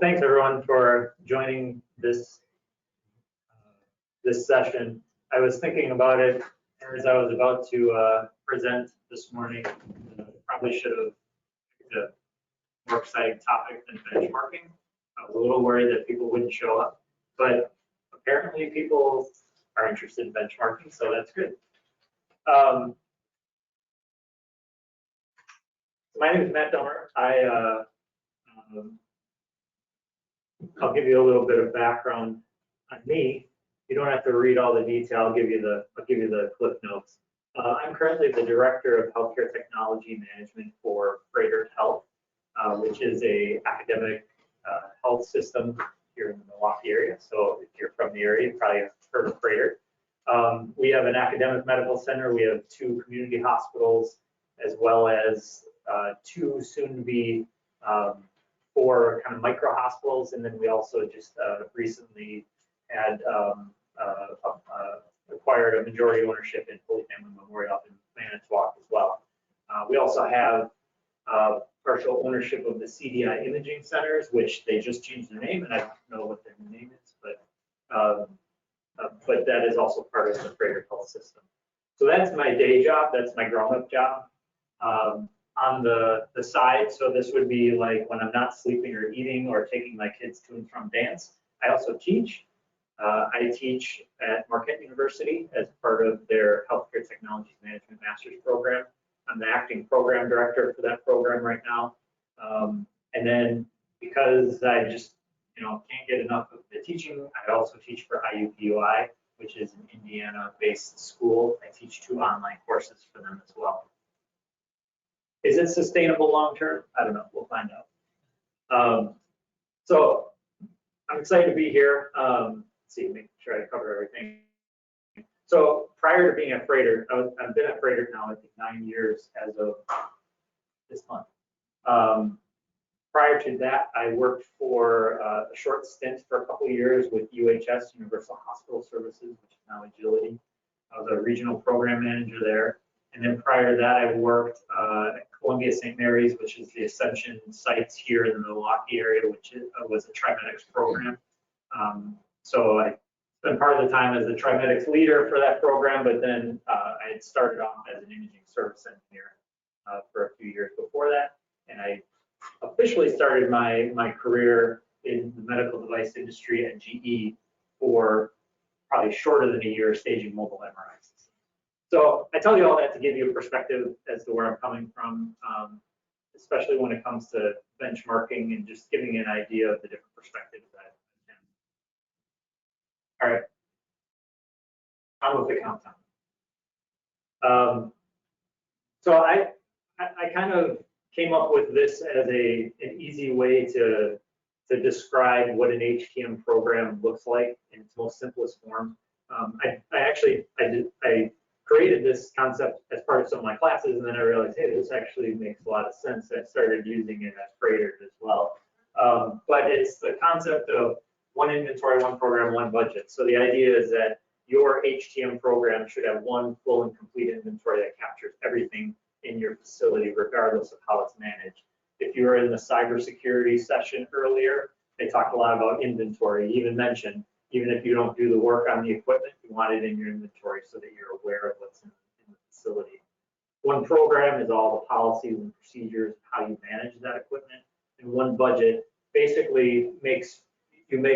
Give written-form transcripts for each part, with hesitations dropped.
thanks everyone for joining this this session. I was thinking about it as I was about to present this morning. Probably should have picked a more exciting topic than benchmarking. I was a little worried that people wouldn't show up, but apparently people are interested in benchmarking, so that's good. My name is Matt Dummert. I'll give you a little bit of background on me. You don't have to read all the detail. I'll give you the cliff notes. I'm currently the Director of Healthcare Technology Management for Froedtert Health, which is a academic health system here in the Milwaukee area. So if you're from the area, you probably have heard of Froedtert. We have an academic medical center. We have 2 community hospitals, as well as 2 soon-to-be 4 kind of micro hospitals, and then we also just recently had acquired a majority ownership in Holy Family Memorial up in Manitowoc as well. We also have partial ownership of the CDI imaging centers, which they just changed their name, and I don't know what their new name is, but that is also part of the Froedtert Health system. So that's my day job. That's my grown-up job. On the side, so this would be like when I'm not sleeping or eating or taking my kids to and from dance. I also teach. I teach at Marquette University as part of their Healthcare Technologies Management Master's program. I'm the acting program director for that program right now. And then because I just can't get enough of the teaching, I also teach for IUPUI, which is an Indiana-based school. I teach 2 online courses for them as well. Is it sustainable long term? I don't know. We'll find out. So I'm excited to be here. Let's see, make sure I cover everything. So prior to being at Froedtert, I've been at Froedtert now, I think 9 years as of this month. Prior to that, I worked for a short stint for a couple of years with UHS, Universal Hospital Services, which is now Agility. I was a regional program manager there. And then prior to that, I worked at Columbia St. Mary's, which is the Ascension sites here in the Milwaukee area, which was a TriMedics program. So I spent part of the time as the TriMedics leader for that program, but then I had started off as an imaging service engineer for a few years before that. And I officially started my career in the medical device industry at GE for probably shorter than a year, staging mobile MRIs. So I tell you all that to give you a perspective as to where I'm coming from, especially when it comes to benchmarking and just giving you an idea of the different perspectives that I have. All right, on with the countdown. So I kind of came up with this as an easy way to describe what an HTM program looks like in its most simplest form. I created this concept as part of some of my classes, and then I realized, hey, this actually makes a lot of sense. I started using it at Froedtert as well. But it's the concept of 1 inventory, 1 program, 1 budget. So the idea is that your HTM program should have 1 full and complete inventory that captures everything in your facility, regardless of how it's managed. If you were in the cybersecurity session earlier, they talked a lot about inventory. You even mentioned, even if you don't do the work on the equipment, you want it in your inventory so that you're aware of what's in the facility. 1 program is all the policies and procedures, how you manage that equipment. And 1 budget basically make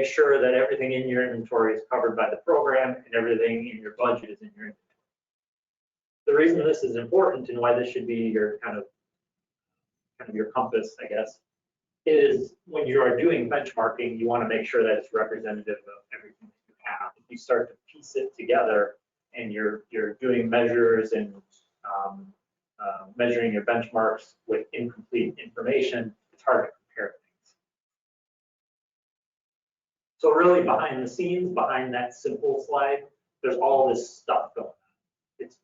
sure that everything in your inventory is covered by the program and everything in your budget is in your inventory. The reason this is important and why this should be your kind of your compass, I guess, is when you are doing benchmarking, you want to make sure that it's representative of everything that you have. If you start to piece it together and you're doing measures and measuring your benchmarks with incomplete information, it's hard to compare things. So really behind the scenes, behind that simple slide, there's all this stuff going on. It's,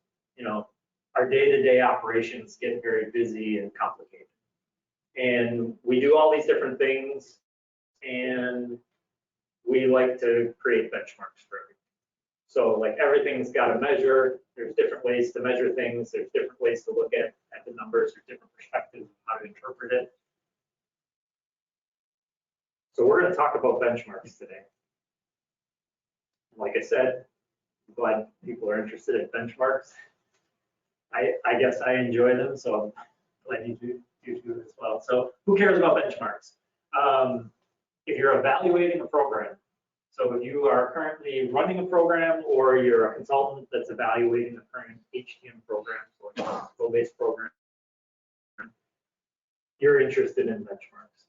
our day-to-day operations get very busy and complicated. And we do all these different things, and we like to create benchmarks for everything. So like everything's got to measure. There's different ways to measure things. There's different ways to look at the numbers. There's different perspectives of how to interpret it. So we're going to talk about benchmarks today. Like I said, I'm glad people are interested in benchmarks. I guess I enjoy them, so I'm glad you do as well. So who cares about benchmarks? If you're evaluating a program, so if you are currently running a program or you're a consultant that's evaluating a current HTM program, so like a flow-based program, you're interested in benchmarks.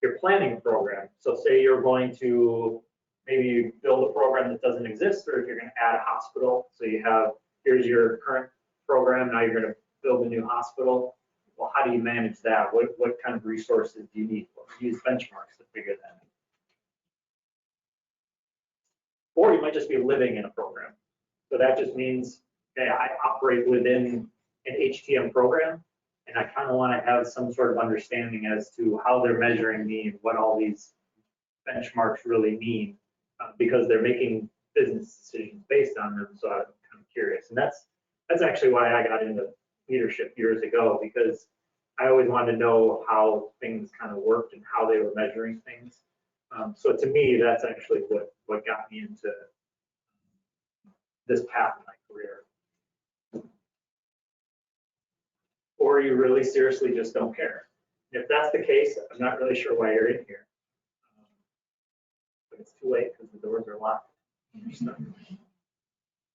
You're planning a program, so say you're going to maybe build a program that doesn't exist, or if you're going to add a hospital, so you have, here's your current program, now you're going to build a new hospital. Well, how do you manage that? What kind of resources do you need? Well, use benchmarks to figure that out. Or you might just be living in a program. So that just means, okay, I operate within an HTM program, and I kind of want to have some sort of understanding as to how they're measuring me and what all these benchmarks really mean, because they're making business decisions based on them. So I'm kind of curious, and that's actually why I got into leadership years ago, because I always wanted to know how things kind of worked and how they were measuring things. So to me, that's actually what got me into this path in my career. Or you really seriously just don't care. If that's the case, I'm not really sure why you're in here. But it's too late because the doors are locked.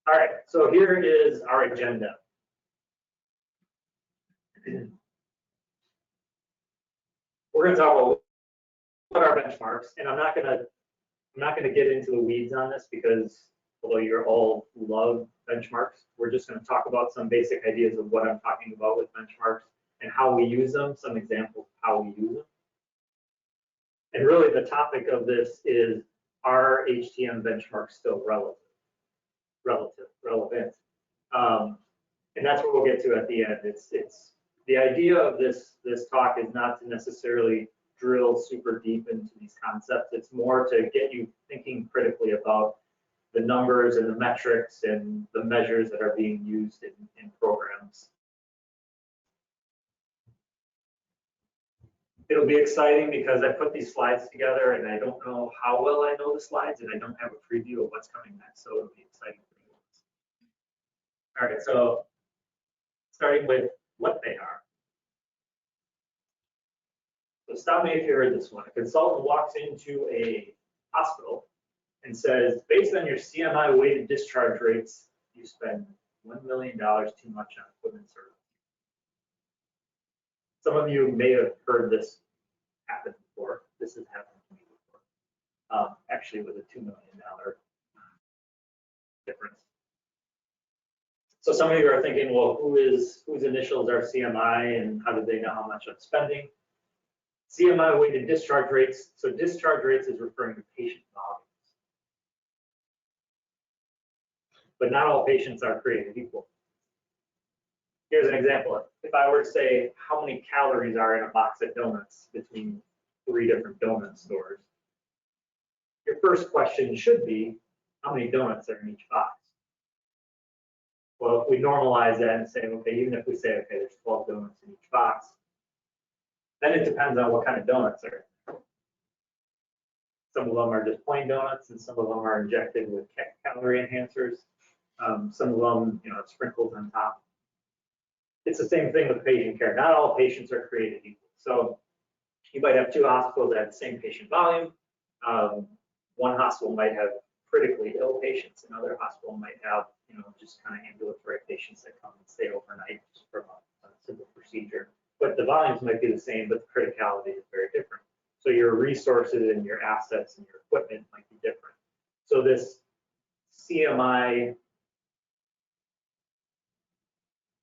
All right, so here is our agenda. We're going to talk about what are benchmarks, and I'm not going to get into the weeds on this, because although you all love benchmarks, we're just going to talk about some basic ideas of what I'm talking about with benchmarks and how we use them, some examples of how we use them. And really the topic of this is, are HTM benchmarks still relevant? And that's what we'll get to at the end. It's the idea of this talk is not to necessarily drill super deep into these concepts. It's more to get you thinking critically about the numbers and the metrics and the measures that are being used in programs. It'll be exciting because I put these slides together and I don't know how well I know the slides, and I don't have a preview of what's coming next, so it'll be exciting for you. All right, so starting with what they are. So stop me if you heard this one. A consultant walks into a hospital and says, based on your CMI weighted discharge rates, you spend $1 million too much on equipment service. Some of you may have heard this happen before. This has happened to me before. Actually, with a $2 million difference. So some of you are thinking, well, whose initials are CMI, and how do they know how much I'm spending? CMI weighted discharge rates. So discharge rates is referring to patient volumes. But not all patients are created equal. Here's an example. If I were to say how many calories are in a box of donuts between 3 different donut stores, your first question should be, how many donuts are in each box? Well, if we normalize that and say, okay, even if we say, okay, there's 12 donuts in each box, then it depends on what kind of donuts are. Some of them are just plain donuts, and some of them are injected with calorie enhancers. Some of them, sprinkled on top. It's the same thing with patient care. Not all patients are created equal. So you might have 2 hospitals that have the same patient volume. One hospital might have critically ill patients. Another hospital might have, just kind of ambulatory patients that come and stay overnight just from a simple procedure. But the volumes might be the same, but the criticality is very different. So your resources and your assets and your equipment might be different. So this CMI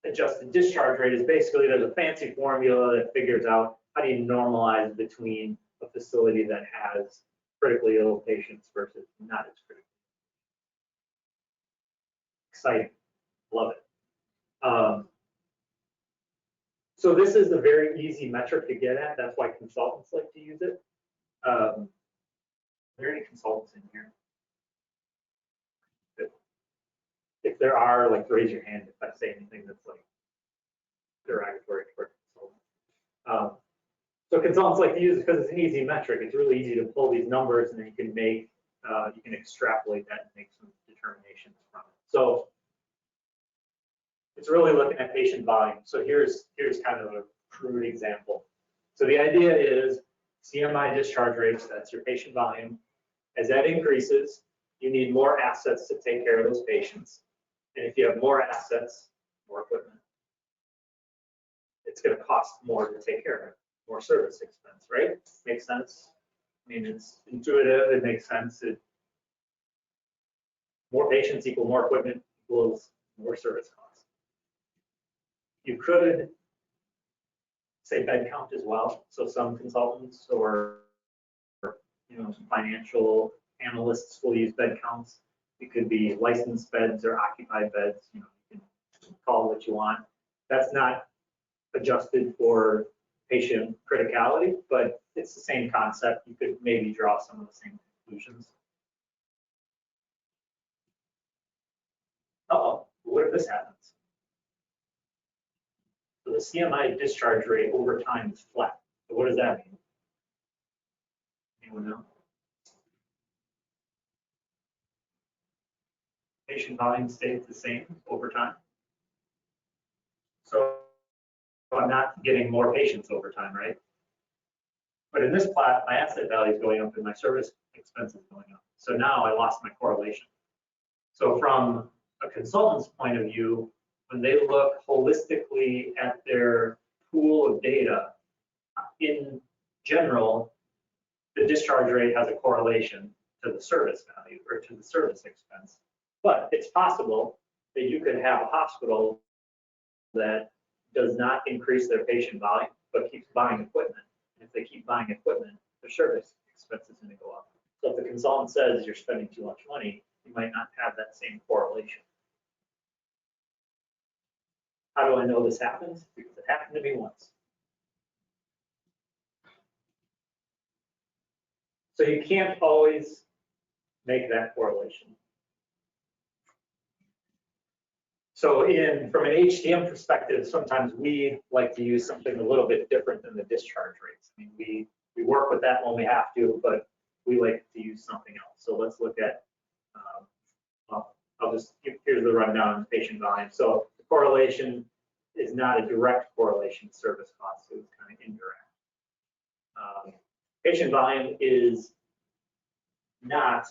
adjusted discharge rate is basically, there's a fancy formula that figures out how do you normalize between a facility that has critically ill patients versus not as critically. Exciting, love it. So this is a very easy metric to get at. That's why consultants like to use it. Are there any consultants in here? If there are, raise your hand if I say anything that's derogatory toward consultants. So consultants like to use it because it's an easy metric. It's really easy to pull these numbers and then you can make, you can extrapolate that and make some determinations from it. So it's really looking at patient volume. So here's kind of a crude example. So the idea is CMI discharge rates, that's your patient volume. As that increases, you need more assets to take care of those patients. And if you have more assets, more equipment, it's going to cost more to take care of it, more service expense, right? Makes sense? I mean, it's intuitive, it makes sense. More patients equal more equipment equals more service costs. You could say bed count as well. So some consultants or some financial analysts will use bed counts. It could be licensed beds or occupied beds. You can call it what you want. That's not adjusted for patient criticality, but it's the same concept. You could maybe draw some of the same conclusions. Uh-oh, what if this happens? So the CMI discharge rate over time is flat. So what does that mean? Anyone know? Patient volume stays the same over time. So I'm not getting more patients over time, right? But in this plot, my asset value is going up and my service expense is going up. So now I lost my correlation. So from a consultant's point of view, when they look holistically at their pool of data, in general, the discharge rate has a correlation to the service value or to the service expense. But it's possible that you could have a hospital that does not increase their patient volume, but keeps buying equipment. And if they keep buying equipment, their service expense is going to go up. So if the consultant says you're spending too much money, you might not have that same correlation. How do I know this happens? Because it happened to me once. So you can't always make that correlation. So from an HTM perspective, sometimes we like to use something a little bit different than the discharge rates. I mean, we work with that when we have to, but we like to use something else. So let's look at, here's the rundown on patient volume. So the correlation is not a direct correlation to service costs, so it's kind of indirect. Patient volume is not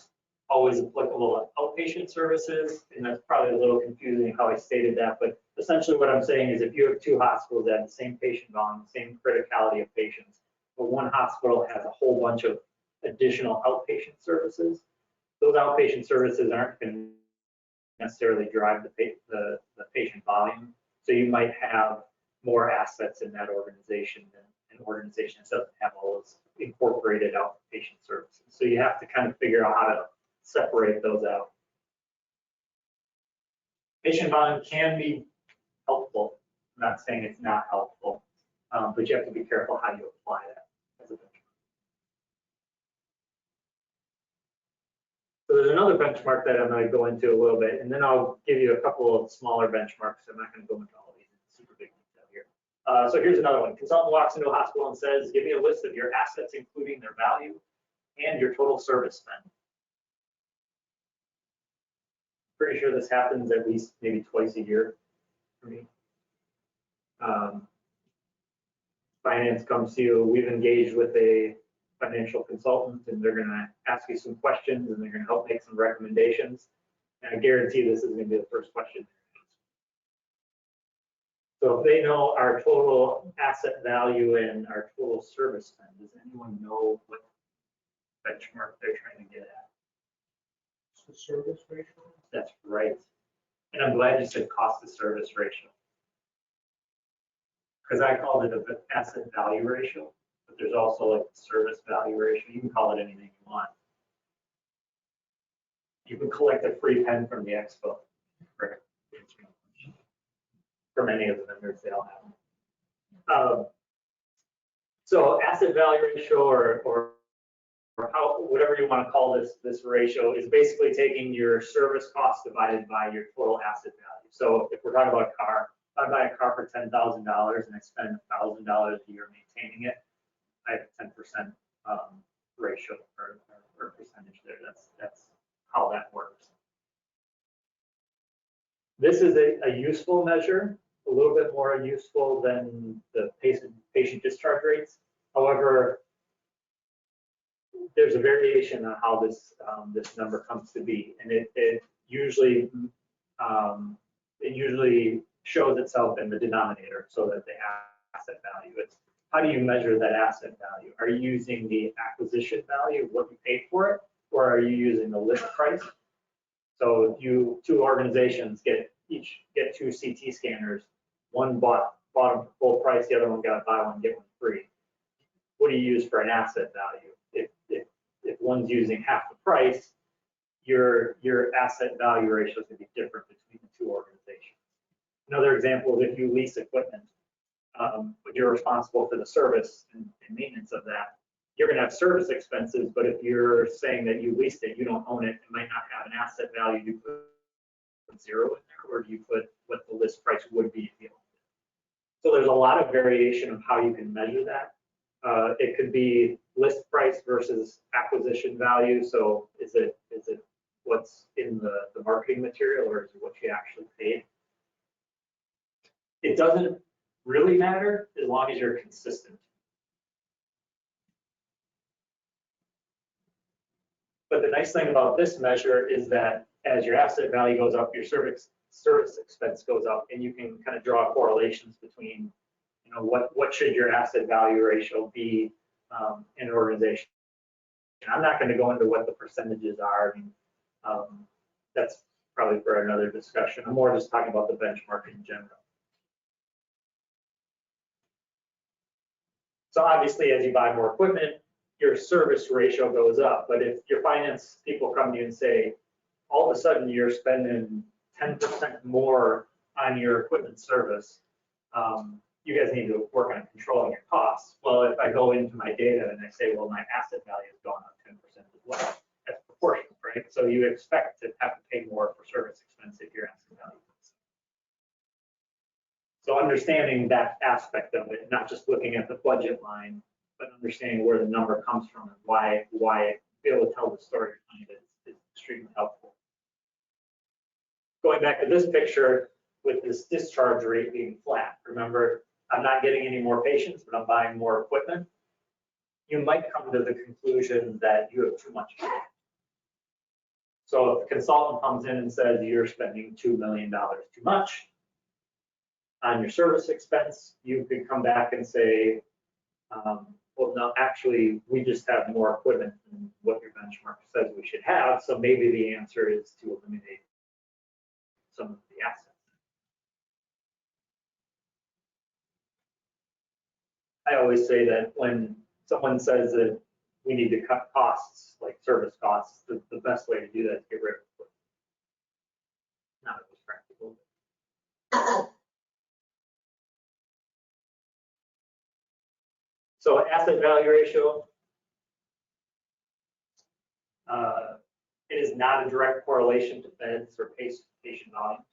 always applicable at outpatient services, and that's probably a little confusing how I stated that, but essentially what I'm saying is if you have two hospitals that have the same patient volume, same criticality of patients, but one hospital has a whole bunch of additional outpatient services, those outpatient services aren't going to necessarily drive the patient volume. So you might have more assets in that organization than an organization that doesn't have all those incorporated outpatient services. So you have to kind of figure out how to separate those out. Patient volume can be helpful. I'm not saying it's not helpful, but you have to be careful how you apply that as a benchmark. So there's another benchmark that I'm going to go into a little bit, and then I'll give you a couple of smaller benchmarks. I'm not going to go into all of these in super big detail here. So here's another one. Consultant walks into a hospital and says, give me a list of your assets, including their value and your total service spend. Pretty sure this happens at least maybe twice a year for me. Finance comes to you, we've engaged with a financial consultant and they're gonna ask you some questions and they're gonna help make some recommendations. And I guarantee this is gonna be the first question. So if they know our total asset value and our total service spend, does anyone know what benchmark they're trying to get at? The service ratio? That's right. And I'm glad you said cost to service ratio. Because I called it an asset value ratio, but there's also like the service value ratio. You can call it anything you want. You can collect a free pen from the expo from any of the vendors, they all have them. So asset value ratio or how, whatever you want to call this ratio is basically taking your service cost divided by your total asset value. So if we're talking about a car, if I buy a car for $10,000 and I spend $1,000 a year maintaining it, I have a 10% ratio or percentage there. That's how that works. This is a useful measure, a little bit more useful than the patient discharge rates. However, there's a variation on how this this number comes to be, and it usually shows itself in the denominator, so that the asset value. It's how do you measure that asset value? Are you using the acquisition value, what you paid for it, or are you using the list price? So if two organizations each get 2 CT scanners, one bought them for full price, the other one got buy one get one free. What do you use for an asset value? If one's using half the price, your asset value ratio is going to be different between the two organizations. Another example is if you lease equipment, but you're responsible for the service and maintenance of that, you're going to have service expenses, but if you're saying that you leased it, you don't own it, it might not have an asset value. Do you put 0 in there, or do you put what the list price would be if you owned it? So there's a lot of variation of how you can measure that. It could be list price versus acquisition value. So is it what's in the marketing material, or is it what you actually paid? It doesn't really matter as long as you're consistent. But the nice thing about this measure is that as your asset value goes up, your service expense goes up, and you can kind of draw correlations between, you know, what should your asset value ratio be in an organization. And I'm not going to go into what the percentages are. I mean, that's probably for another discussion. I'm more just talking about the benchmark in general. So obviously, as you buy more equipment, your service ratio goes up. But if your finance people come to you and say, all of a sudden you're spending 10% more on your equipment service, you guys need to work on controlling your costs. Well, if I go into my data and I say, well, my asset value has gone up 10% as well, that's proportional, right? So you expect to have to pay more for service expense if your asset value goes up. So understanding that aspect of it, not just looking at the budget line, but understanding where the number comes from and why be able to tell the story behind it is extremely helpful. Going back to this picture with this discharge rate being flat, remember, I'm not getting any more patients, but I'm buying more equipment. You might come to the conclusion that you have too much. So if a consultant comes in and says you're spending $2 million too much on your service expense, you could come back and say, well, no, actually, we just have more equipment than what your benchmark says we should have. So maybe the answer is to eliminate some of the assets. I always say that when someone says that we need to cut costs, like service costs, the best way to do that is get rid of equipment. Not always practical. So asset value ratio, it is not a direct correlation to beds or patient volumes.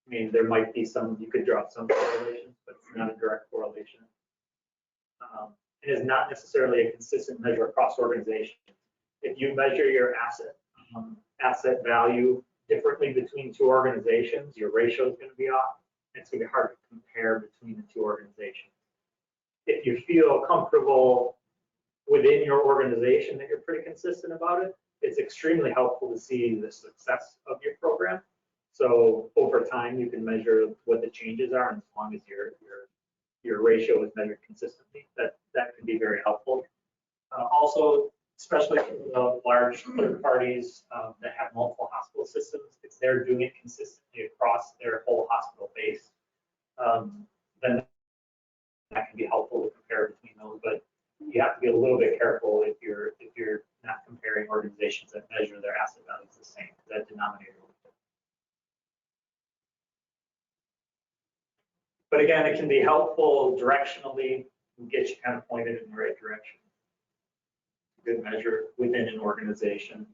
I mean, there might be some, you could draw some correlations, but it's not a direct correlation. It is not necessarily a consistent measure across organizations. If you measure your asset value differently between two organizations, your ratio is going to be off. It's going to be hard to compare between the two organizations. If you feel comfortable within your organization that you're pretty consistent about it, it's extremely helpful to see the success of your program. So over time, you can measure what the changes are, and as long as your ratio is measured consistently, that can be very helpful. Also, especially for the large third parties that have multiple hospital systems, if they're doing it consistently across their whole hospital base, then that can be helpful to compare between those. But you have to be a little bit careful if you're not comparing organizations that measure their asset values the same. That denominator. But again, it can be helpful directionally and get you kind of pointed in the right direction. Good measure within an organization.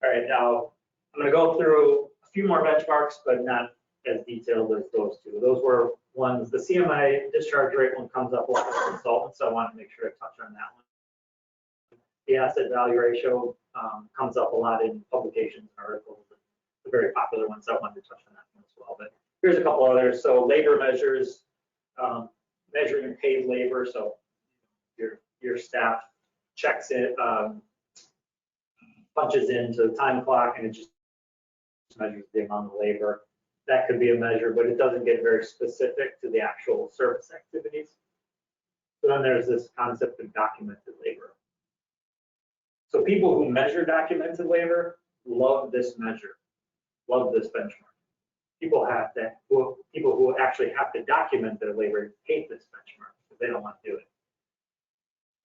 All right, now I'm going to go through a few more benchmarks, but not as detailed as those two. Those were ones, the CMI discharge rate one comes up a lot with consultants, so I want to make sure I touch on that one. The asset value ratio comes up a lot in publications and articles. The very popular ones, I wanted to touch on that one as well. But here's a couple others. So labor measures, measuring paid labor. So your staff checks it, punches into the time clock, and it just measures the amount of labor. That could be a measure, but it doesn't get very specific to the actual service activities. So then there's this concept of documented labor. So people who measure documented labor love this measure, love this benchmark. People who actually have to document their labor hate this benchmark because they don't want to do it.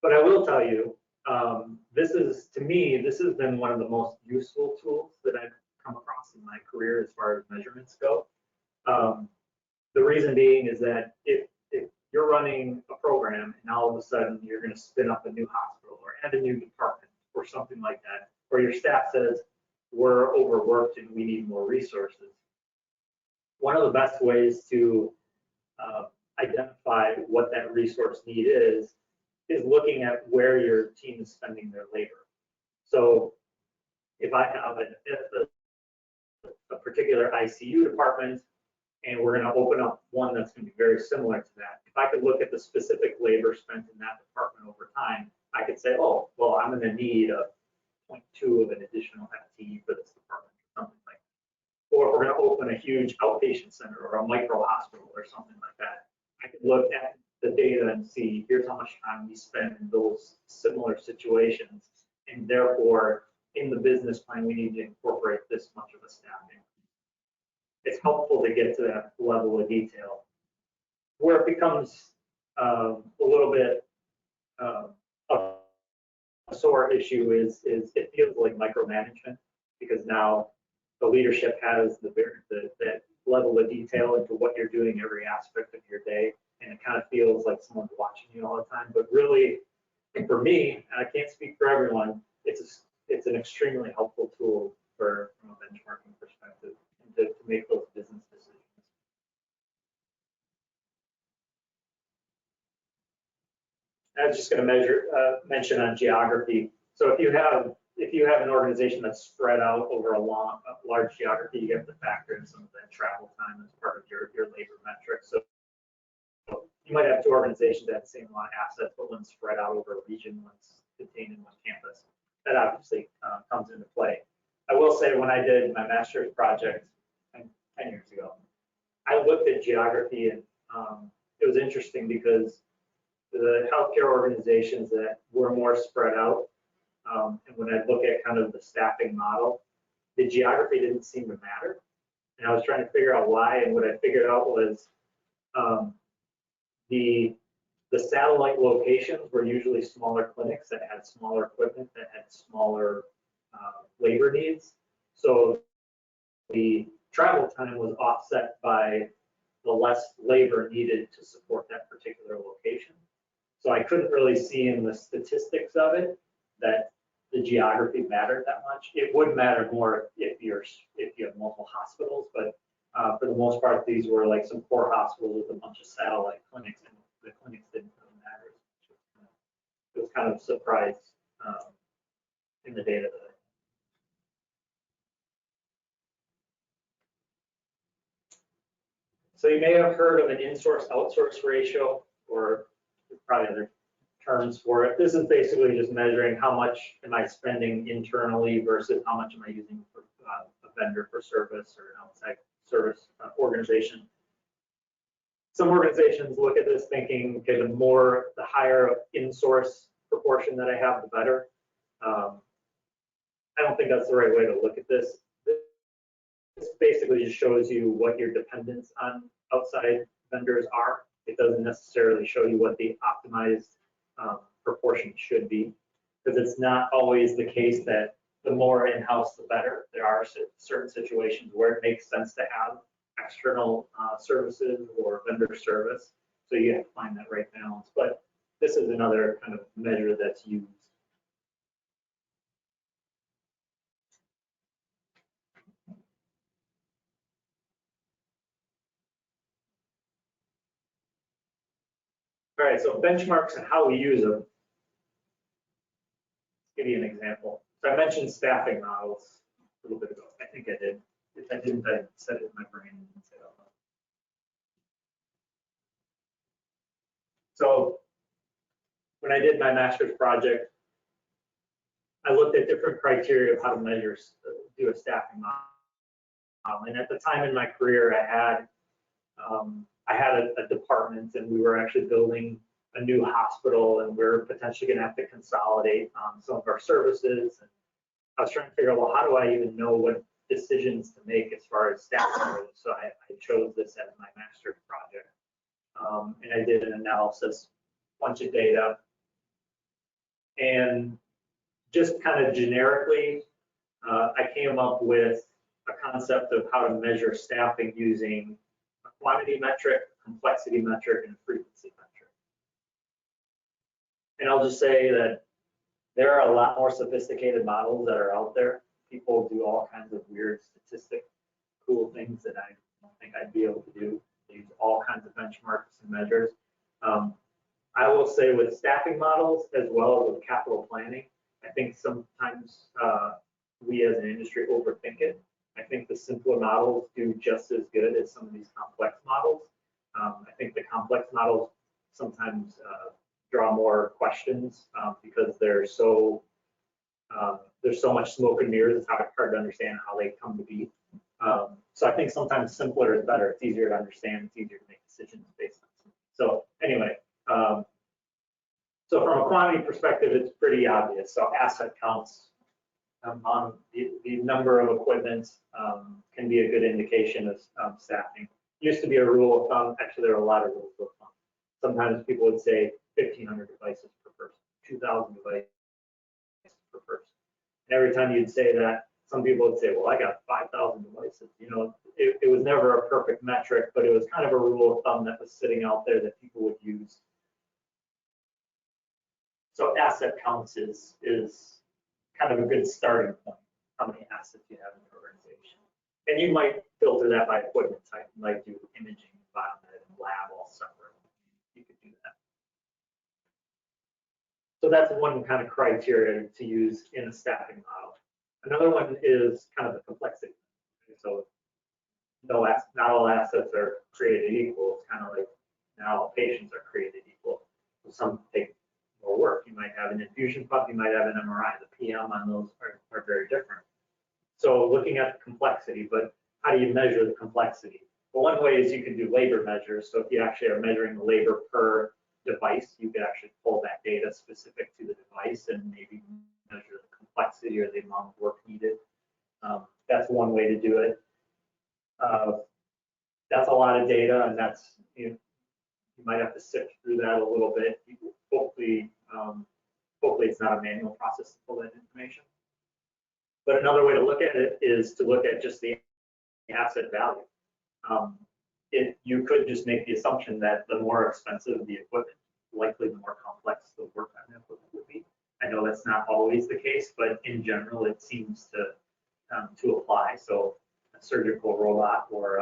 But I will tell you, to me, this has been one of the most useful tools that I've come across in my career as far as measurements go. The reason being is that if you're running a program and all of a sudden you're going to spin up a new hospital or add a new department or something like that, or your staff says, we're overworked and we need more resources, one of the best ways to identify what that resource need is looking at where your team is spending their labor. So if I have a particular ICU department and we're going to open up one that's going to be very similar to that, if I could look at the specific labor spent in that department over time, I could say, oh, well, I'm going to need a 0.2 of an additional FTE for this department, or something like that. Or if we're going to open a huge outpatient center or a micro hospital or something like that, I could look at the data and see here's how much time we spend in those similar situations, and therefore in the business plan we need to incorporate this much of a staffing. It's helpful to get to that level of detail. Where it becomes a little bit of a sore issue is it feels like micromanagement, because now the leadership has that level of detail into what you're doing every aspect of your day, and it kind of feels like someone's watching you all the time. But really, for me, and I can't speak for everyone, it's an extremely helpful tool from a benchmarking perspective to make those business decisions. I was just going to mention on geography. So if you have an organization that's spread out over a large geography, you have to factor in some of that travel time as part of your labor metrics. So you might have two organizations that have the same amount of assets, but one's spread out over a region, one's contained in one campus. That obviously comes into play. I will say, when I did my master's project 10 years ago, I looked at geography, and it was interesting because the healthcare organizations that were more spread out, and when I look at kind of the staffing model, the geography didn't seem to matter. And I was trying to figure out why, and what I figured out was the satellite locations were usually smaller clinics that had smaller equipment, that had smaller labor needs. So the travel time was offset by the less labor needed to support that particular location. So I couldn't really see in the statistics of it that the geography mattered that much. It would matter more if you have multiple hospitals, but for the most part, these were like some core hospitals with a bunch of satellite clinics, and the clinics didn't really matter. It was kind of a surprise in the data. So you may have heard of an in-source outsource ratio, or probably other terms for it. This is basically just measuring how much am I spending internally versus how much am I using for a vendor for service or an outside service organization. Some organizations look at this thinking, okay, the higher in-source proportion that I have, the better. I don't think that's the right way to look at this. This basically just shows you what your dependence on outside vendors are. It doesn't necessarily show you what the optimized proportion should be, because it's not always the case that the more in-house, the better. There are certain situations where it makes sense to have external services or vendor service. So you have to find that right balance. But this is another kind of measure that's used. All right, so benchmarks and how we use them. Let's give you an example. So I mentioned staffing models a little bit ago. I think I did. If I didn't, I said it in my brain and didn't say it out loud. So when I did my master's project, I looked at different criteria of how to measure, do a staffing model. And at the time in my career, I had a department, and we were actually building a new hospital, and we are potentially going to have to consolidate some of our services. And I was trying to figure out, well, how do I even know what decisions to make as far as staffing goes? So I chose this as my master's project, and I did an analysis, bunch of data, and just kind of generically, I came up with a concept of how to measure staffing using a quantity metric, complexity metric, and a frequency metric. And I'll just say that there are a lot more sophisticated models that are out there. People do all kinds of weird statistic, cool things that I don't think I'd be able to do. They use all kinds of benchmarks and measures. I will say with staffing models as well as with capital planning, I think sometimes we as an industry overthink it. I think the simpler models do just as good as some of these complex models. I think the complex models sometimes draw more questions because there's so much smoke and mirrors. It's hard to understand how they come to be. So I think sometimes simpler is better. It's easier to understand. It's easier to make decisions based on something. So anyway, so from a quantity perspective, it's pretty obvious. So asset counts on the number of equipment can be a good indication of staffing. Used to be a rule of thumb. Actually, there are a lot of rules of thumb. Sometimes people would say 1,500 devices per person, 2,000 devices per person. And every time you'd say that, some people would say, well, I got 5,000 devices. You know, it was never a perfect metric, but it was kind of a rule of thumb that was sitting out there that people would use. So asset counts is kind of a good starting point, how many assets you have in your organization. And you might filter that by equipment type. You might do imaging, biomed, and lab all separate. You could do that. So that's one kind of criteria to use in a staffing model. Another one is kind of the complexity. So not all assets are created equal. It's kind of like not all patients are created equal. So some take more work. You might have an infusion pump, you might have an MRI. The PM on those are very different. So looking at the complexity, but how do you measure the complexity? Well, one way is you can do labor measures. So if you actually are measuring the labor per device, you could actually pull that data specific to the device and maybe measure the complexity or the amount of work needed. That's one way to do it. That's a lot of data, and that's, you might have to sift through that a little bit. Hopefully it's not a manual process to pull that information. But another way to look at it is to look at just the asset value. You could just make the assumption that the more expensive the equipment, likely the more complex the work on the equipment would be. I know that's not always the case, but in general, it seems to apply. So a surgical robot or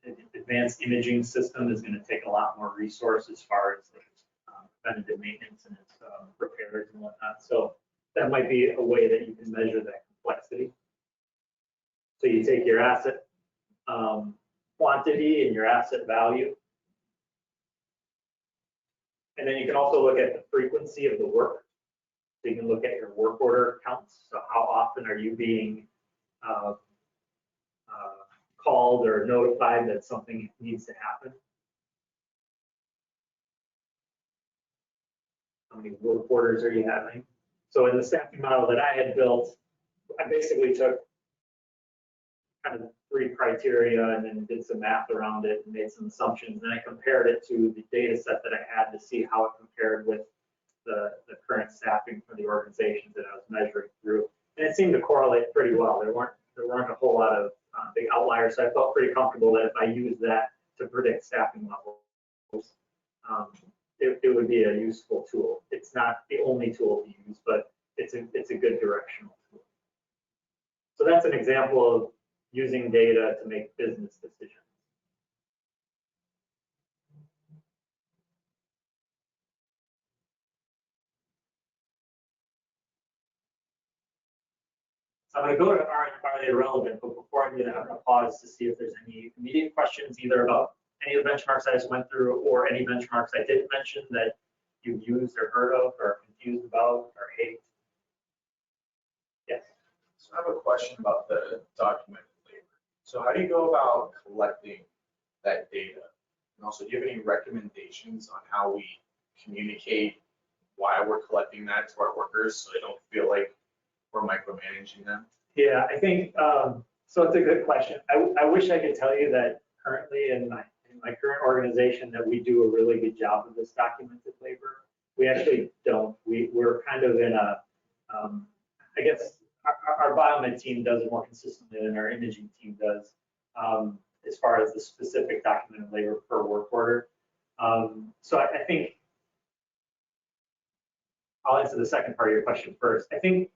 an advanced imaging system is going to take a lot more resource as far as preventative maintenance and its repairs and whatnot. So that might be a way that you can measure that complexity. So you take your asset quantity and your asset value. And then you can also look at the frequency of the work. So you can look at your work order counts. So how often are you being called or notified that something needs to happen? How many work orders are you having? So in the staffing model that I had built, I basically took kind of 3 criteria and then did some math around it and made some assumptions. And I compared it to the data set that I had to see how it compared with the current staffing for the organizations that I was measuring through. And it seemed to correlate pretty well. There weren't a whole lot of big outliers. So I felt pretty comfortable that if I used that to predict staffing levels, it would be a useful tool. It's not the only tool to use, but it's a good directional tool. So that's an example of using data to make business decisions. So I'm going to go to are they relevant, but before I do that, I'm going to pause to see if there's any immediate questions either about any of the benchmarks I just went through or any benchmarks I didn't mention that you've used or heard of or confused about or hate. Yes. So I have a question about the documented labor. So how do you go about collecting that data? And also, do you have any recommendations on how we communicate why we're collecting that to our workers so they don't feel like we're micromanaging them? Yeah, I think, so it's a good question. I wish I could tell you that currently in my current organization that we do a really good job of this documented labor. We actually don't. We're kind of in a, I guess our biomed team does it more consistently than our imaging team does, as far as the specific documented labor per work order. So I think I'll answer the second part of your question first. I think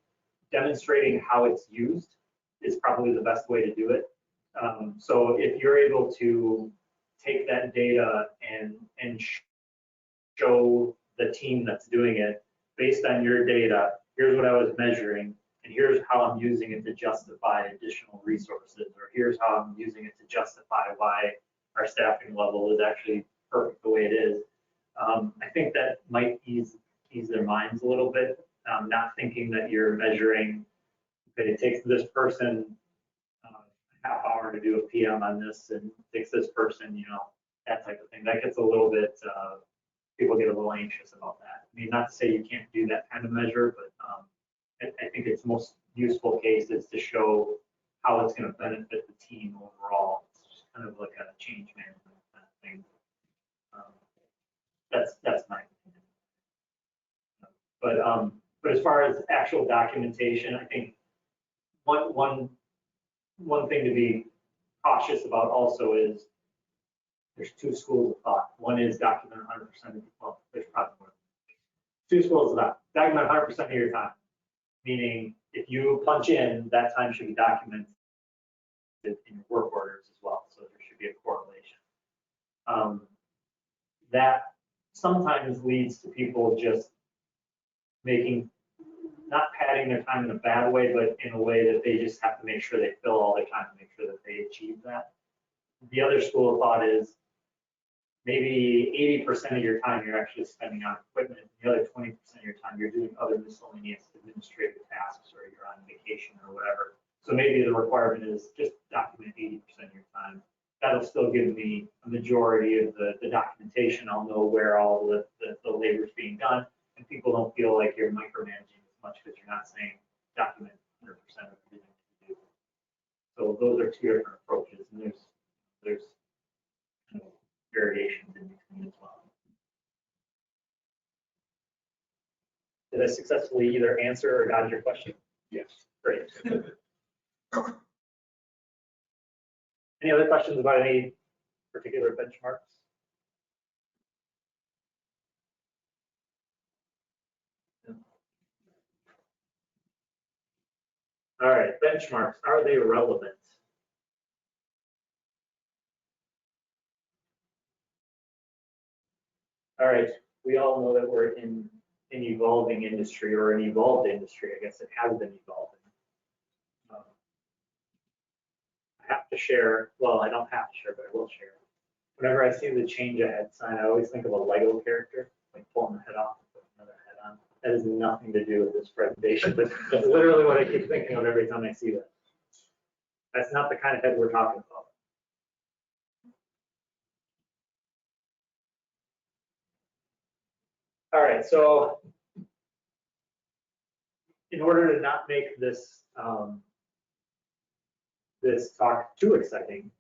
demonstrating how it's used is probably the best way to do it. So if you're able to take that data and show the team that's doing it, based on your data, here's what I was measuring, and here's how I'm using it to justify additional resources, or here's how I'm using it to justify why our staffing level is actually perfect the way it is. I think that might ease their minds a little bit, not thinking that you're measuring, okay, it takes this person a half hour to do a PM on this, and it takes this person, you know, that type of thing. That gets a little bit, people get a little anxious about that. I mean, not to say you can't do that kind of measure, but I think its most useful case is to show how it's going to benefit the team overall. It's just kind of like a change management kind of thing. That's my opinion. But as far as actual documentation, I think one thing to be cautious about also is there's two schools of thought. One is document 100% of, well, there's probably more. Two schools of thought. Document 100% of your time, meaning if you punch in, that time should be documented in your work orders as well. So there should be a correlation. That sometimes leads to people just not padding their time in a bad way, but in a way that they just have to make sure they fill all their time to make sure that they achieve that. The other school of thought is maybe 80% of your time you're actually spending on equipment. The other 20% of your time you're doing other miscellaneous administrative tasks, or you're on vacation or whatever. So maybe the requirement is just document 80% of your time. That'll still give me a majority of the documentation. I'll know where all the labor is being done, and people don't feel like you're micromanaging as much because you're not saying document 100% of everything you do. So those are two different approaches, and there's kind of variations in between as well. Did I successfully either answer or dodge your question? Yes. Great. Any other questions about any particular benchmarks? No. All right, benchmarks, are they relevant? All right, we all know that we're in an evolving industry, or an evolved industry. I guess it has been evolving. I have to share, well, I don't have to share, but I will share. Whenever I see the change ahead sign, I always think of a Lego character, like pulling the head off and putting another head on. That has nothing to do with this presentation, but that's literally what I keep thinking of every time I see that. That's not the kind of head we're talking about. All right, so in order to not make this this talk too exciting,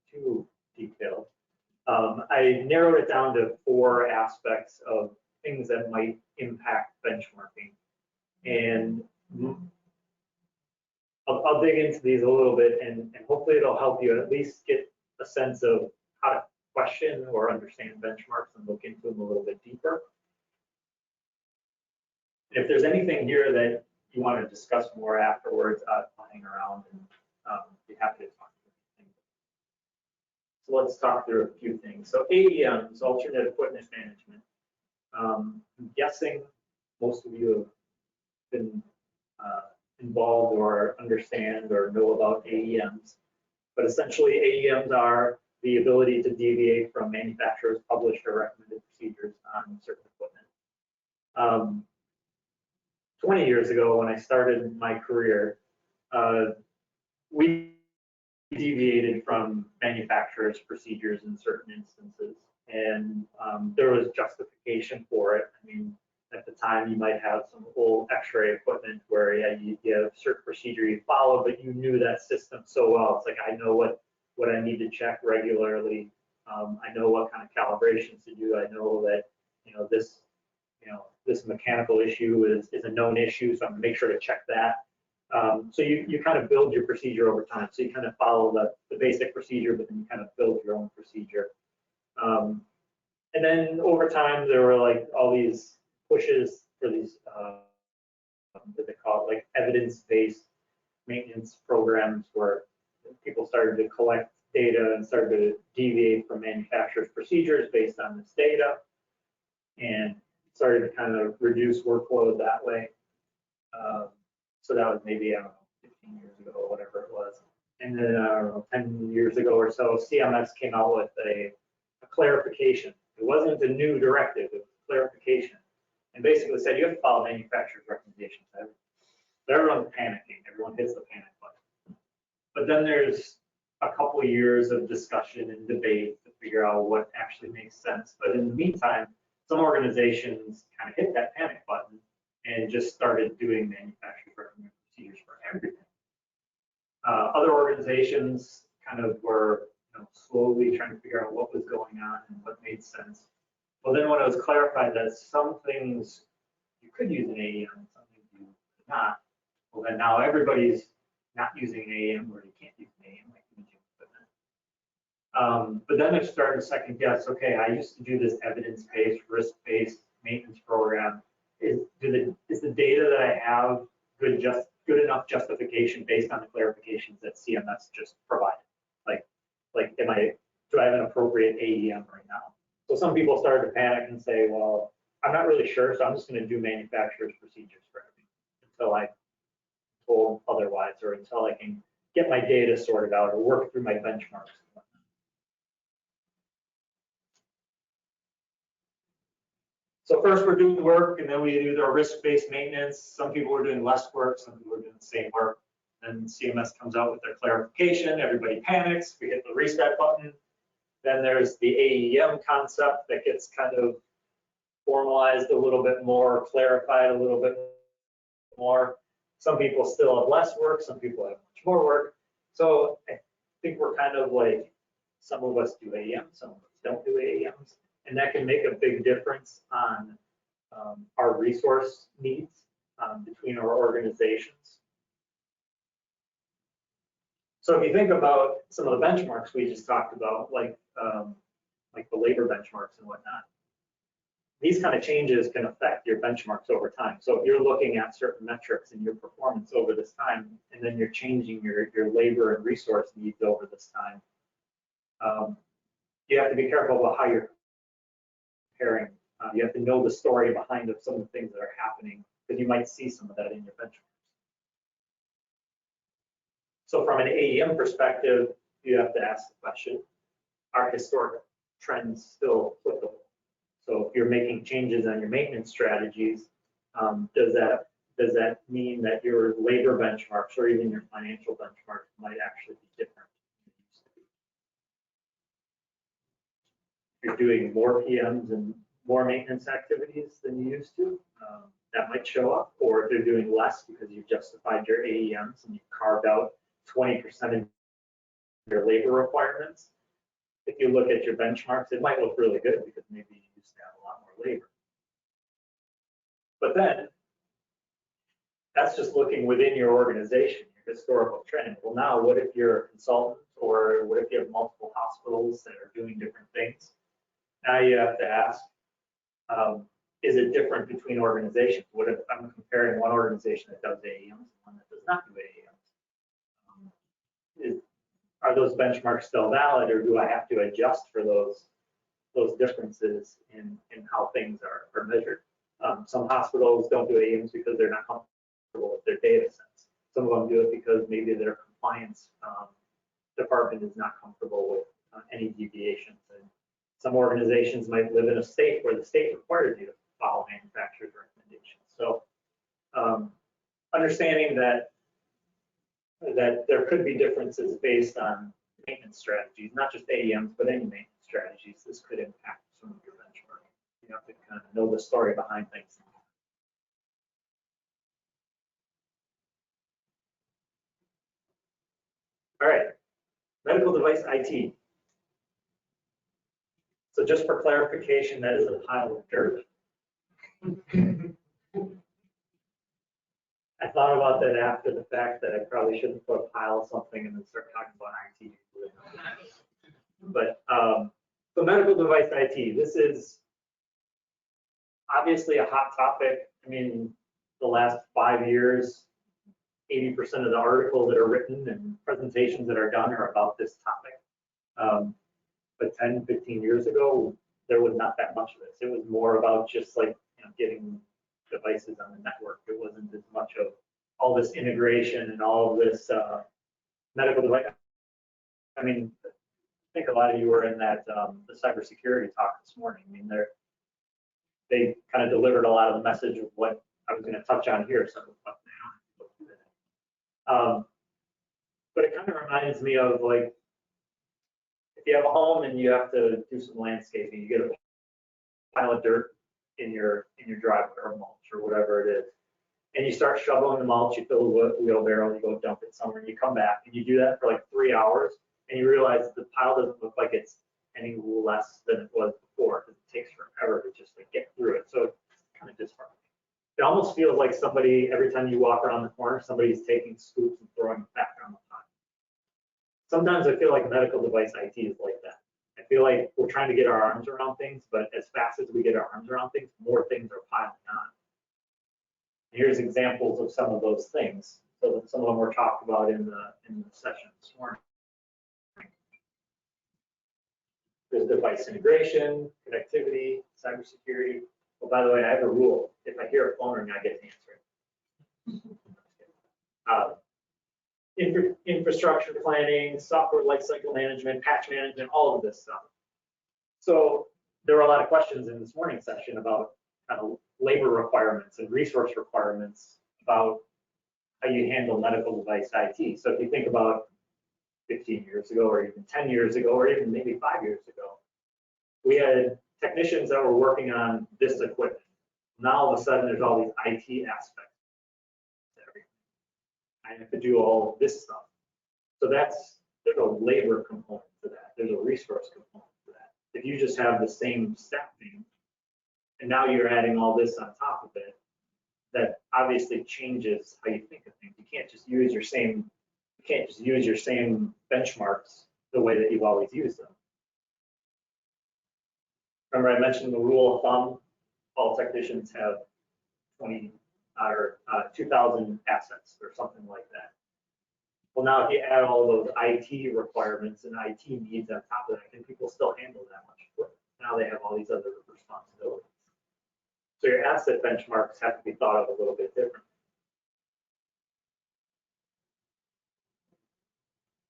too detailed, I narrowed it down to 4 aspects of things that might impact benchmarking. And I'll dig into these a little bit, and hopefully it'll help you at least get a sense of how to question or understand benchmarks and look into them a little bit deeper. If there's anything here that you want to discuss more afterwards, I'll hang around and be happy to talk through anything. So let's talk through a few things. So AEMs, alternate equipment management. I'm guessing most of you have been involved or understand or know about AEMs. But essentially, AEMs are the ability to deviate from manufacturers' published or recommended procedures on certain equipment. 20 years ago, when I started my career, we deviated from manufacturers' procedures in certain instances, and there was justification for it. I mean, at the time, you might have some old X-ray equipment where you have a certain procedure you follow, but you knew that system so well. It's like, I know what I need to check regularly. I know what kind of calibrations to do. I know that this mechanical issue is a known issue, so I'm gonna make sure to check that. So you kind of build your procedure over time. So you kind of follow the basic procedure, but then you kind of build your own procedure. And then over time, there were like all these pushes for these, what they call it, like evidence-based maintenance programs, where people started to collect data and started to deviate from manufacturers' procedures based on this data, and started to kind of reduce workload that way. So that was maybe, I don't know, 15 years ago or whatever it was. And then, I don't know, 10 years ago or so, CMS came out with a clarification. It wasn't a new directive, it was clarification. And basically said you have to follow manufacturer's recommendations. Everyone's panicking, everyone hits the panic button. But then there's a couple of years of discussion and debate to figure out what actually makes sense. But in the meantime, some organizations kind of hit that panic button and just started doing manufacturer's recommended procedures for everything. Other organizations kind of were slowly trying to figure out what was going on and what made sense. Well, then when it was clarified that some things you could use an AEM, some things you could not, well, then now everybody's not using an AEM, or you can't use an AEM like imaging equipment. But then they're starting to second guess, okay, I used to do this evidence-based, risk-based maintenance program. Is the data that I have good enough justification based on the clarifications that CMS just provided? Like, do I have an appropriate AEM right now? So some people started to panic and say, well, I'm not really sure, so I'm just going to do manufacturer's procedures for everything until I'm told otherwise, or until I can get my data sorted out or work through my benchmarks. So first we're doing the work, and then we do the risk-based maintenance. Some people are doing less work, some people are doing the same work. Then CMS comes out with their clarification, everybody panics, we hit the reset button. Then there's the AEM concept that gets kind of formalized a little bit more, clarified a little bit more. Some people still have less work, some people have much more work. So I think we're kind of like, some of us do AEMs, some of us don't do AEMs. And that can make a big difference on our resource needs between our organizations. So if you think about some of the benchmarks we just talked about, like the labor benchmarks and whatnot, these kind of changes can affect your benchmarks over time. So if you're looking at certain metrics in your performance over this time, and then you're changing your labor and resource needs over this time, you have to be careful about how you're comparing. You have to know the story behind of some of the things that are happening, because you might see some of that in your benchmarks. So from an AEM perspective, you have to ask the question, are historic trends still applicable? So if you're making changes on your maintenance strategies, does that mean that your labor benchmarks or even your financial benchmarks might actually be different? If you're doing more PMs and more maintenance activities than you used to, that might show up. Or if you're doing less because you've justified your AEMs and you've carved out 20% of your labor requirements, if you look at your benchmarks, it might look really good because maybe you used to have a lot more labor. But then, that's just looking within your organization, your historical trend. Well, now what if you're a consultant, or what if you have multiple hospitals that are doing different things? Now you have to ask, is it different between organizations? What if I'm comparing one organization that does AEMs and one that does not do AEMs? Are those benchmarks still valid, or do I have to adjust for those differences in how things are measured? Some hospitals don't do AEMs because they're not comfortable with their data sets. Some of them do it because maybe their compliance department is not comfortable with any deviations. And some organizations might live in a state where the state requires you to follow manufacturer's recommendations. So understanding that there could be differences based on maintenance strategies, not just AEMs, but any maintenance strategies. This could impact some of your benchmarking. You have to kind of know the story behind things. All right, medical device IT. So just for clarification, that is a pile of dirt. I thought about that after the fact that I probably shouldn't put a pile of something and then start talking about IT. But so medical device IT, this is obviously a hot topic. I mean, the last 5 years, 80% of the articles that are written and presentations that are done are about this topic. But 10, 15 years ago, there was not that much of this. It was more about just like, you know, getting devices on the network. It wasn't as much of all this integration and all of this medical device. I mean, I think a lot of you were in that the cybersecurity talk this morning. I mean, they kind of delivered a lot of the message of what I was going to touch on here. So, but it kind of reminds me of like, if you have a home and you have to do some landscaping, you get a pile of dirt in your driveway or mulch or whatever it is, and you start shoveling the mulch, you fill the wheelbarrow, you go dump it somewhere, and you come back and you do that for like 3 hours, and you realize the pile doesn't look like it's any less than it was before because it takes forever to just like get through it. So it's kind of disheartening. It almost feels like somebody, every time you walk around the corner, somebody's taking scoops and throwing them back on the pile. Sometimes I feel like medical device IT is like that. I feel like we're trying to get our arms around things, but as fast as we get our arms around things, more things are piling on. Here's examples of some of those things. So that some of them were talked about in the session this morning. There's device integration, connectivity, cybersecurity. Well, by the way, I have a rule. If I hear a phone ring, I get to answer it. Infrastructure planning, software lifecycle management, patch management, all of this stuff. So there were a lot of questions in this morning session about kind of labor requirements and resource requirements about how you handle medical device IT. So if you think about 15 years ago, or even 10 years ago, or even maybe 5 years ago, we had technicians that were working on this equipment. Now all of a sudden there's all these IT aspects. I have to do all of this stuff. So there's a labor component to that. There's a resource component to that. If you just have the same staffing, and now you're adding all this on top of it, that obviously changes how you think of things. You can't just use your same benchmarks the way that you've always used them. Remember I mentioned the rule of thumb, all technicians have 2,000 assets or something like that. Well, now if you add all those IT requirements and IT needs on top of that, can people still handle that much equipment? Now they have all these other responsibilities. So your asset benchmarks have to be thought of a little bit different.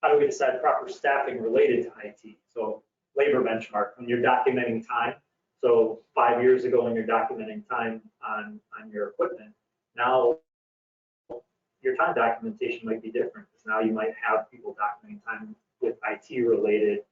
How do we decide proper staffing related to IT? So labor benchmark, when you're documenting time. So 5 years ago when you're documenting time on your equipment, now your time documentation might be different because now you might have people documenting time with IT related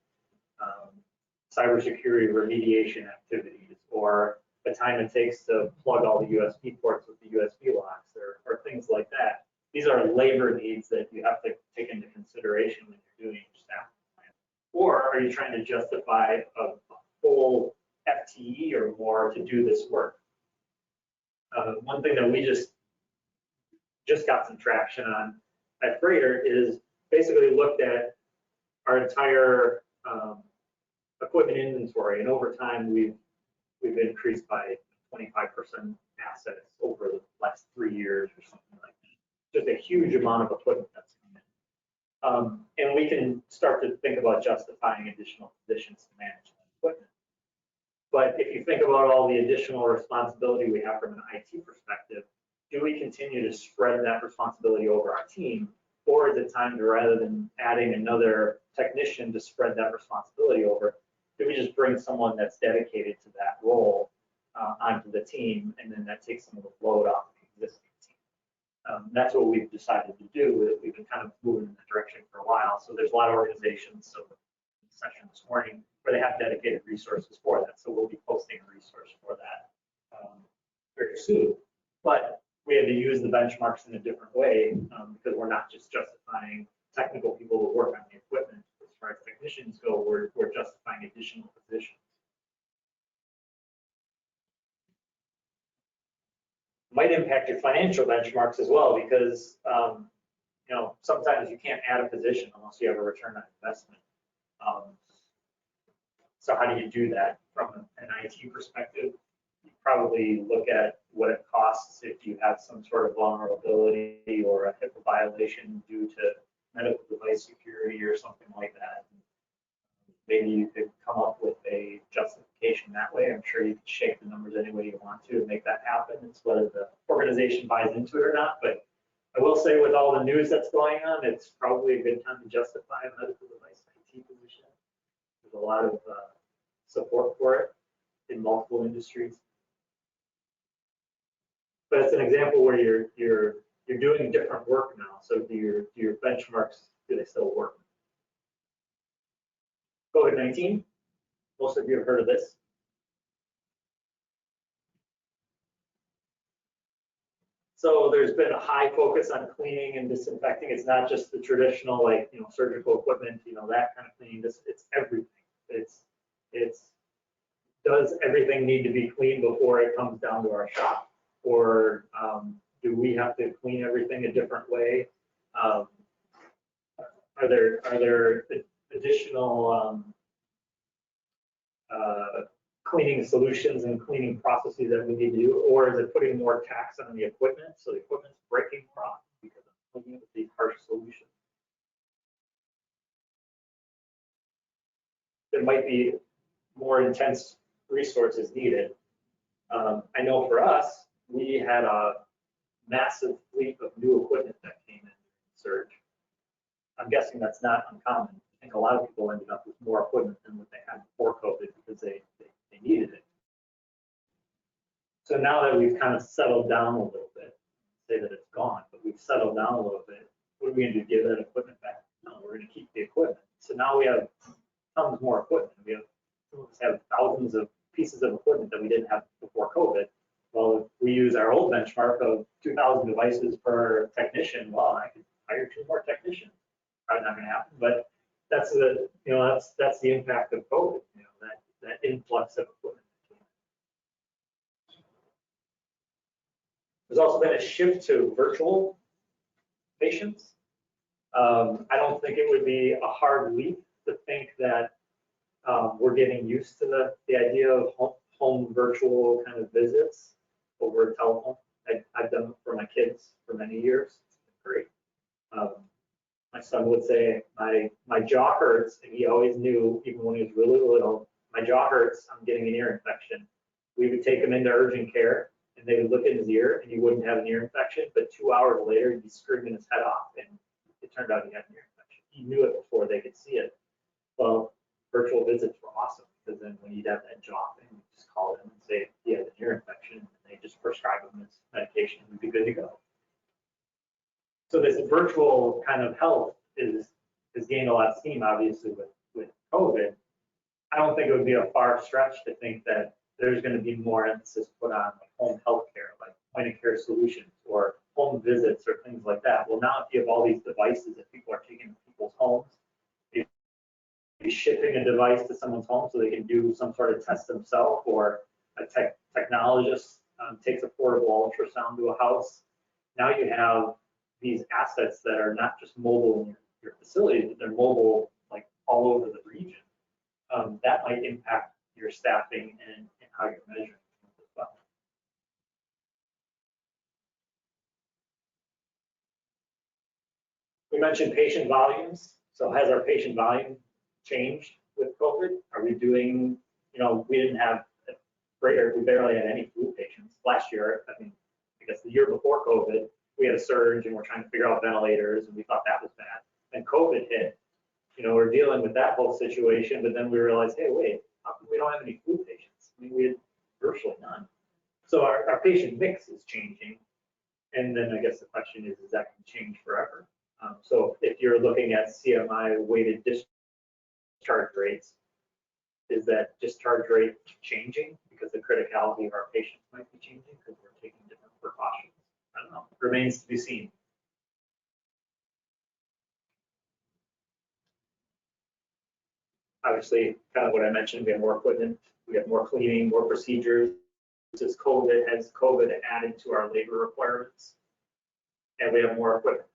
cybersecurity remediation activities, or the time it takes to plug all the USB ports with the USB locks, or things like that. These are labor needs that you have to take into consideration when you're doing your staff plan. Or are you trying to justify a full FTE or more to do this work? One thing that we just got some traction on at Froedtert is basically looked at our entire equipment inventory, and over time we've increased by 25% assets over the last 3 years or something like that. Just a huge amount of equipment that's come in. And we can start to think about justifying additional positions to manage that equipment. But if you think about all the additional responsibility we have from an IT perspective, do we continue to spread that responsibility over our team? Or is it time to, rather than adding another technician to spread that responsibility over, do we just bring someone that's dedicated to that role onto the team, and then that takes some of the load off the existing team? That's what we've decided to do. We've been kind of moving in that direction for a while. So there's a lot of organizations, so session this morning, where they have dedicated resources for that. So we'll be posting a resource for that very soon. But we had to use the benchmarks in a different way because we're not just justifying technical people who work on the equipment. As far as technicians go, we're justifying additional positions. Might impact your financial benchmarks as well, because you know, sometimes you can't add a position unless you have a return on investment. So how do you do that from an IT perspective? You probably look at what it costs if you have some sort of vulnerability or a HIPAA violation due to medical device security or something like that. Maybe you could come up with a justification that way. I'm sure you can shape the numbers any way you want to make that happen. It's whether the organization buys into it or not. But I will say, with all the news that's going on, it's probably a good time to justify a medical device IT position. There's a lot of support for it in multiple industries. But it's an example where you're doing different work now. So do your benchmarks, do they still work? COVID-19, most of you have heard of this. So there's been a high focus on cleaning and disinfecting. It's not just the traditional, like, you know, surgical equipment, you know, that kind of cleaning. It's everything. It's does everything need to be cleaned before it comes down to our shop, or do we have to clean everything a different way? Are there additional cleaning solutions and cleaning processes that we need to do, or is it putting more tax on the equipment so the equipment's breaking more often because of cleaning with these harsh solutions? There might be more intense resources needed. I know for us, we had a massive fleet of new equipment that came in surge. I'm guessing that's not uncommon. I think a lot of people ended up with more equipment than what they had before COVID because they needed it. So now that we've kind of settled down a little bit, say that it's gone, but we've settled down a little bit, what are we going to do? Give that equipment back? No, we're going to keep the equipment. So now we have tons more equipment. We have thousands of pieces of equipment that we didn't have before COVID. Well, if we use our old benchmark of 2,000 devices per technician, well, I could hire 2 more technicians. Probably not going to happen, but that's the, you know, that's the impact of COVID. You know, that influx of equipment. There's also been a shift to virtual patients. I don't think it would be a hard leap to think that we're getting used to the idea of home virtual kind of visits over telephone. I've done it for my kids for many years. It's been great. My son would say, my jaw hurts, and he always knew, even when he was really little, my jaw hurts, I'm getting an ear infection. We would take him into urgent care, and they would look in his ear, and he wouldn't have an ear infection, but 2 hours later, he'd be screaming his head off, and it turned out he had an ear infection. He knew it before they could see it. Well, virtual visits were awesome, because then when he'd have that jaw thing, we just call him and say he had an ear infection, and they just prescribe him his medication, and he'd be good to go. So this virtual kind of health has gained a lot of steam, obviously, with COVID. I don't think it would be a far stretch to think that there's going to be more emphasis put on like home health care, like point of care solutions or home visits or things like that. Well, now if you have all these devices that people are taking to people's homes, you'd be shipping a device to someone's home so they can do some sort of test themselves, or a technologist takes a portable ultrasound to a house. Now you have these assets that are not just mobile in your facility, but they're mobile like all over the region. That might impact your staffing and how you're measuring as well. We mentioned patient volumes. So has our patient volume changed with COVID? Are we doing, you know, we didn't have we barely had any flu patients last year. I mean, I guess the year before COVID, we had a surge and we're trying to figure out ventilators and we thought that was bad. And COVID hit. You know, we're dealing with that whole situation, but then we realized, hey, wait, how come we don't have any flu patients? I mean, we had virtually none. So our patient mix is changing. And then I guess the question is that going to change forever? So if you're looking at CMI weighted discharge rates, is that discharge rate changing because the criticality of our patients might be changing because we're taking different precautions? I don't know. Remains to be seen. Obviously, kind of what I mentioned, we have more equipment, we have more cleaning, more procedures. As COVID added to our labor requirements, and we have more equipment.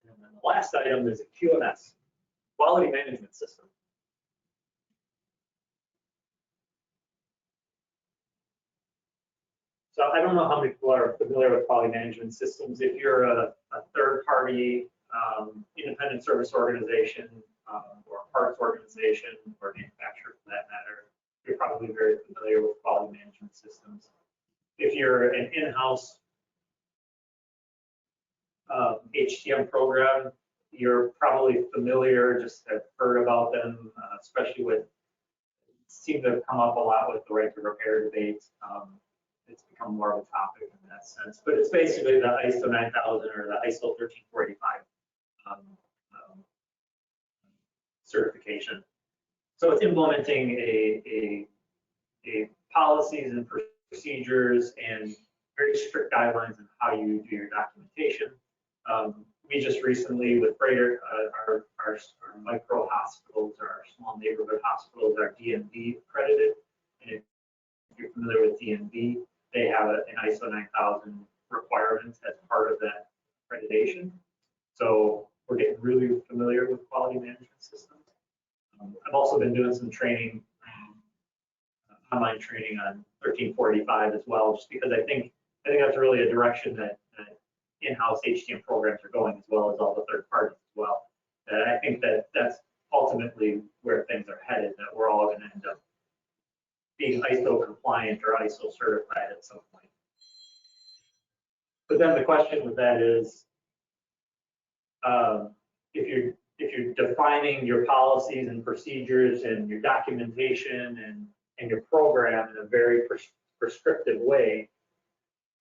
And then the last item is a QMS, quality management system. So I don't know how many people are familiar with quality management systems. If you're a third-party independent service organization or a parts organization or a manufacturer for that matter, you're probably very familiar with quality management systems. If you're an in-house HTM program, you're probably familiar, just have heard about them, especially with, seem to have come up a lot with the right to repair debate. It's become more of a topic in that sense, but it's basically the ISO 9000 or the ISO 13485 certification. So it's implementing a policies and procedures and very strict guidelines on how you do your documentation. We just recently with Froedtert, our micro hospitals, our small neighborhood hospitals are DNB accredited. And if you're familiar with DNB, they have an ISO 9000 requirements as part of that accreditation. So we're getting really familiar with quality management systems. I've also been doing some training, online training on 13485 as well, just because I think that's really a direction that in-house HTM programs are going, as well as all the third parties as well. And I think that's ultimately where things are headed, that we're all going to end up being ISO compliant or ISO certified at some point. But then the question with that is, if you're defining your policies and procedures and your documentation and your program in a very prescriptive way,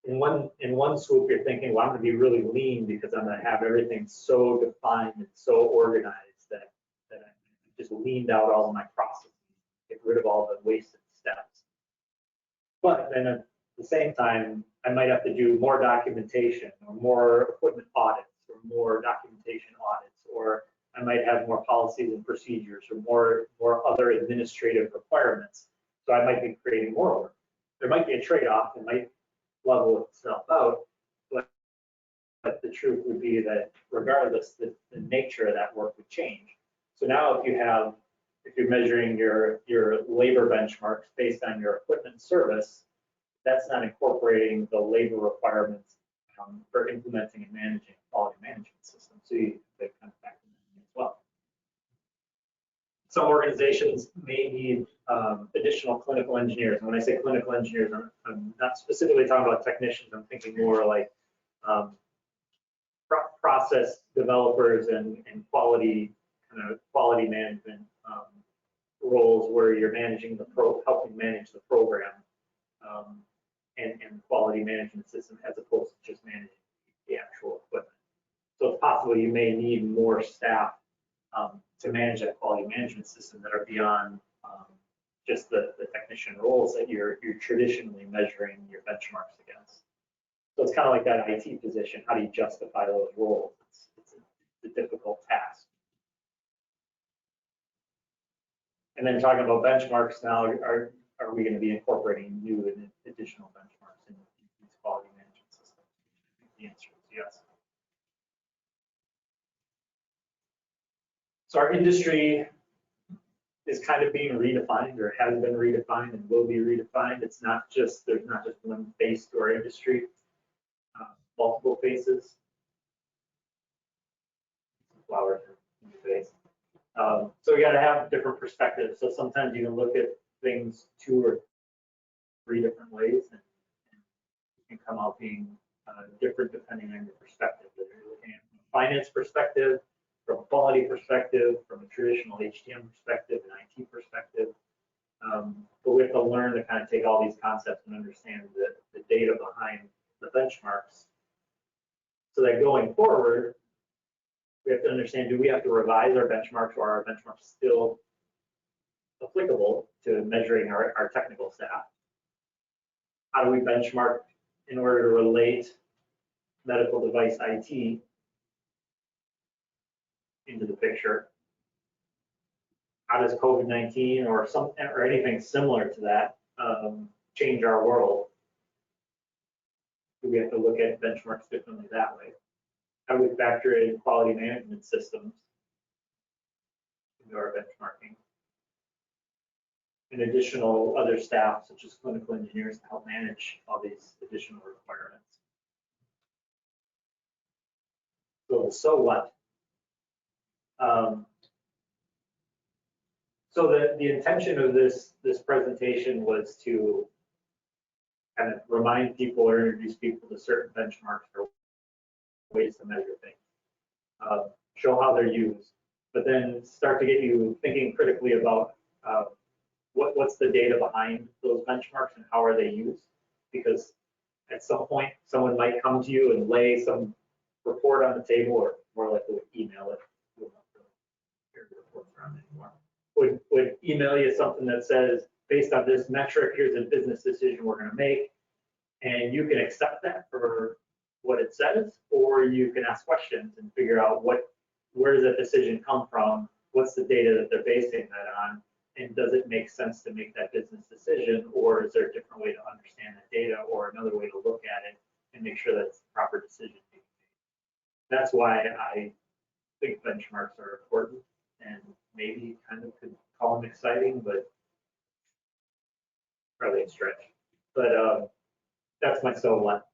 in one swoop you're thinking, well, I'm going to be really lean because I'm going to have everything so defined and so organized that I just leaned out all of my processes, get rid of all the wasted steps. But then at the same time, I might have to do more documentation or more equipment audits or more documentation audits, or I might have more policies and procedures or more other administrative requirements. So I might be creating more work. There might be a trade-off, it might level itself out, but the truth would be that regardless, the nature of that work would change. So now if you're measuring your labor benchmarks based on your equipment service, that's not incorporating the labor requirements for implementing and managing a quality management system. So you kind of factor that in as well. Some organizations may need additional clinical engineers. And when I say clinical engineers, I'm not specifically talking about technicians. I'm thinking more like process developers and quality management roles where you're managing helping manage the program and quality management system as opposed to just managing the actual equipment. So it's possible you may need more staff to manage that quality management system that are beyond just the technician roles that you're traditionally measuring your benchmarks against. So it's kind of like that IT position. How do you justify those roles? It's a difficult task. And then talking about benchmarks now, are we going to be incorporating new and additional benchmarks in these quality management systems? The answer is yes. So our industry is kind of being redefined, or has been redefined and will be redefined. There's not just one face to our industry, multiple faces. Flowers in your face. So we got to have different perspectives. So sometimes you can look at things 2 or 3 different ways, and it can come out being different depending on your perspective. Whether you're looking at from a finance perspective, from a quality perspective, from a traditional HTM perspective, an IT perspective. But we have to learn to kind of take all these concepts and understand the data behind the benchmarks, so that going forward, we have to understand, do we have to revise our benchmarks, or are our benchmarks still applicable to measuring our technical staff? How do we benchmark in order to relate medical device IT into the picture? How does COVID-19 or anything similar to that change our world? Do we have to look at benchmarks differently that way? How do we factor in quality management systems into our benchmarking? And additional other staff, such as clinical engineers, to help manage all these additional requirements. So what? So the intention of this presentation was to kind of remind people or introduce people to certain benchmarks or ways to measure things, show how they're used, but then start to get you thinking critically about what's the data behind those benchmarks and how are they used? Because at some point, someone might come to you and lay some report on the table, or more likely email it. We don't have to carry reports around anymore. Would email you something that says, based on this metric, here's a business decision we're going to make, and you can accept that for what it says, or you can ask questions and figure out where does that decision come from, what's the data that they're basing that on, and does it make sense to make that business decision, or is there a different way to understand the data, or another way to look at it and make sure that it's the proper decision being made. That's why I think benchmarks are important, and maybe kind of could call them exciting, but probably a stretch. But that's my so what.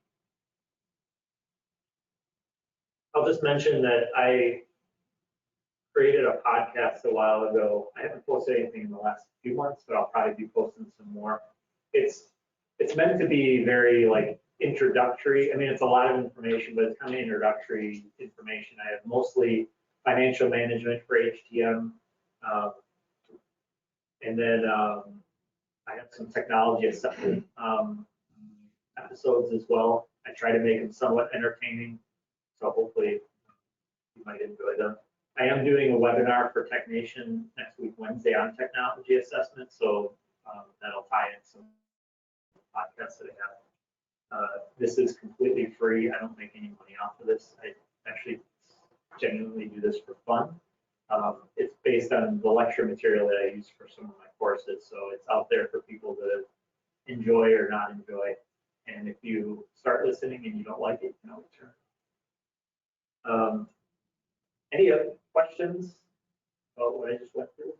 I'll just mention that I created a podcast a while ago. I haven't posted anything in the last few months, but I'll probably be posting some more. It's meant to be very like introductory. I mean, it's a lot of information, but it's kind of introductory information. I have mostly financial management for HTM, and then I have some technology assessment episodes as well. I try to make them somewhat entertaining, so hopefully you might enjoy them. I am doing a webinar for Technation next week, Wednesday, on technology assessment, so that'll tie in some podcasts that I have. This is completely free. I don't make any money off of this. I actually genuinely do this for fun. It's based on the lecture material that I use for some of my courses, so it's out there for people to enjoy or not enjoy. And if you start listening and you don't like it, you can always turn it. Any other questions about what I just went through?